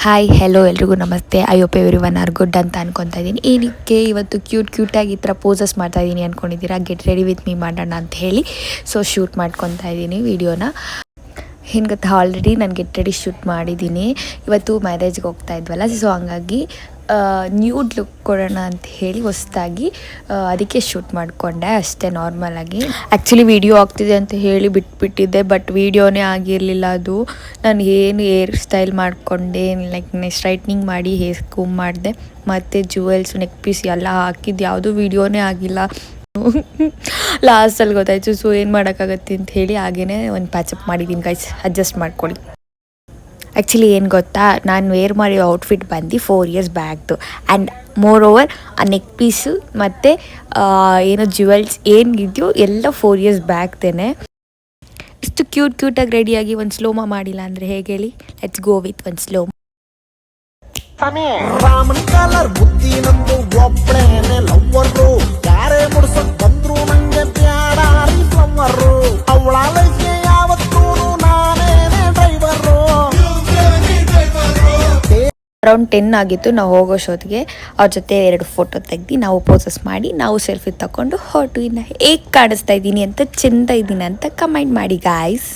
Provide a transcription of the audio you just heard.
Hi hello ಎಲ್ರಿಗೂ ನಮಸ್ತೆ. I hope everyone are good ಅಂತ ಅನ್ಕೊತಾ ಇದ್ದೀನಿ. ಏನಕ್ಕೆ ಇವತ್ತು ಕ್ಯೂಟಾಗಿ ಈ ಥರ ಪೋಸಸ್ ಮಾಡ್ತಾಯಿದ್ದೀನಿ ಅಂದ್ಕೊಂಡಿದ್ದೀರಾ? ಗೆಟ್ ರೆಡಿ ವಿತ್ ಮೀ ಮಾಡೋಣ ಅಂತ ಹೇಳಿ ಶೂಟ್ ಮಾಡ್ಕೊತಾ ಇದ್ದೀನಿ ವೀಡಿಯೋನ. ಏನು ಗೊತ್ತಾ, ಆಲ್ರೆಡಿ ನಾನು ಗೆಟ್ ರೆಡಿ ಶೂಟ್ ಮಾಡಿದ್ದೀನಿ. ಇವತ್ತು ಮ್ಯಾರೇಜ್ಗೆ ಹೋಗ್ತಾ ಇದ್ವಲ್ಲ, ಸೊ ಹಂಗಾಗಿ ನ್ಯೂಡ್ ಲುಕ್ ಕೊಡೋಣ ಅಂತ ಹೇಳಿ ಹೊಸ್ದಾಗಿ ಅದಕ್ಕೆ ಶೂಟ್ ಮಾಡಿಕೊಂಡೆ ಅಷ್ಟೇ, ನಾರ್ಮಲಾಗಿ. ಆ್ಯಕ್ಚುಲಿ ವೀಡಿಯೋ ಆಗ್ತಿದೆ ಅಂತ ಹೇಳಿ ಬಿಟ್ಬಿಟ್ಟಿದ್ದೆ, ಬಟ್ ವೀಡಿಯೋನೇ ಆಗಿರಲಿಲ್ಲ. ಅದು ನಾನು ಏನು ಹೇರ್ ಸ್ಟೈಲ್ ಮಾಡಿಕೊಂಡೆ, ಲೈಕ್ ಸ್ಟ್ರೈಟ್ನಿಂಗ್ ಮಾಡಿ ಹೇರ್ ಕೂಮ್ ಮಾಡಿದೆ, ಮತ್ತು ಜುವೆಲ್ಸ್ ನೆಕ್ ಪೀಸ್ ಎಲ್ಲ ಹಾಕಿದ್ದು ಯಾವುದೂ ವೀಡಿಯೋನೇ ಆಗಿಲ್ಲ. ಲಾಸ್ಟಲ್ಲಿ ಗೊತ್ತಾಯಿತು. ಸೊ ಏನು ಮಾಡೋಕ್ಕಾಗತ್ತೆ ಅಂತ ಹೇಳಿ ಹಾಗೇ ಒಂದು ಪ್ಯಾಚಪ್ ಮಾಡಿದ್ದೀನಿ ಗೈಸ್, ಅಡ್ಜಸ್ಟ್ ಮಾಡ್ಕೊಳ್ಳಿ. ಆ್ಯಕ್ಚುಲಿ ಏನು ಗೊತ್ತಾ, ನಾನು ವೇರ್ ಮಾಡಿರೋ ಔಟ್ಫಿಟ್ ಬಂದು 4 years ಬ್ಯಾಕ್ದು. ಆ್ಯಂಡ್ ಮೋರ್ ಓವರ್ ಆ ನೆಕ್ ಪೀಸು ಮತ್ತು ಏನೋ ಜುವೆಲ್ಸ್ ಏನಿದೆಯೋ ಎಲ್ಲ 4 years ಬ್ಯಾಕ್ದೇನೆ. ಇಷ್ಟು ಕ್ಯೂಟಾಗಿ ರೆಡಿಯಾಗಿ ಒಂದು ಸ್ಲೋಮ ಮಾಡಿಲ್ಲ ಅಂದರೆ ಹೇಗೆ ಹೇಳಿ? ಲೆಟ್ಸ್ ಗೋ ವಿತ್ ಒಂದು ಸ್ಲೋ. ರಾಮನ್ ಕಲರ್ ಬುದ್ಧಿ ನಂದು ಒಬ್ಬಳೇನೆ ಲವ್ವರು, ಯಾರೇ ಮುಡ್ಸಕ್ ಬಂದ್ರು ನಂಗೆ ಬ್ಯಾಡಾರಿ ಫ್ಲವ್ವರು, ಅವಳ ಲೈಫ್ಗೆ ಯಾವತ್ತೂ ನಾನೇನೆ ಡ್ರೈವರು. ಅರೌಂಡ್ 10 ಆಗಿತ್ತು ನಾವು ಹೋಗೋ ಶೋತ್ಗೆ. ಅವ್ರ ಜೊತೆ 2 ಫೋಟೋ ತೆಗ್ದು ನಾವು ಪೋಸಸ್ ಮಾಡಿ ನಾವು ಸೆಲ್ಫಿ ತಗೊಂಡು ಹೊರಟು. ಇನ್ನು ಹೇಗೆ ಕಾಣಿಸ್ತಾ ಇದ್ದೀನಿ ಅಂತ, ಚೆಂದ ಇದ್ದೀನಿ ಅಂತ ಕಮೆಂಟ್ ಮಾಡಿ ಗಾಯ್ಸ್.